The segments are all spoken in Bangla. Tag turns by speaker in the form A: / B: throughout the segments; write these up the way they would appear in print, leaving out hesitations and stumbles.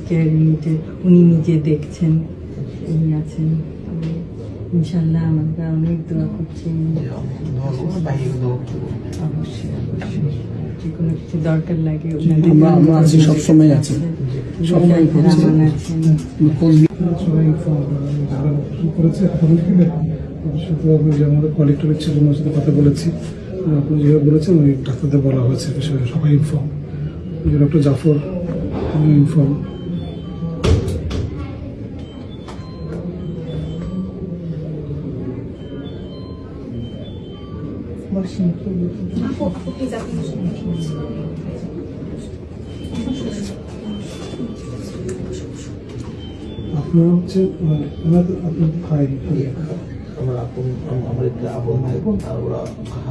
A: কেয়ার ইউনিটে উনি নিজে দেখছেন, উনি আছেন। ইনশাল্লাহ আমরা অনেক দোয়া করছি। অবশ্যই অবশ্যই যে কোনো কিছু দরকার লাগে
B: আমরা আছি, সবসময় আছি, সবাই
C: করেছে। আমাদের কলেক্টর ছিল, ওনার সাথে কথা বলেছি। আপনি যেভাবে বলেছেন ওই ডাক্তারদের বলা হয়েছে বিষয়ে, সবাই ইনফর্ম। Doctor Zafar inform. আপনারা হচ্ছে আপনার ভাই,
D: আমার আপন, আমার একটা আপন ভাই বোন, আর ওরা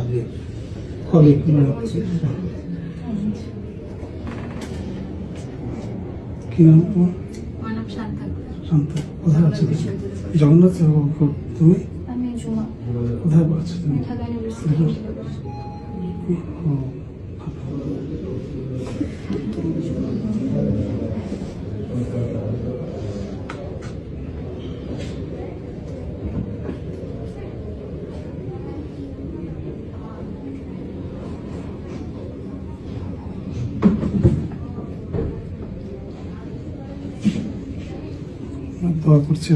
D: আগের
C: কলিগ। কি নাম তোমার? শান্তা। কোথায় আছো তুমি? জগন্নাথ। তুমি কোথায় পড়ছো তুমি? দোয়া করছি।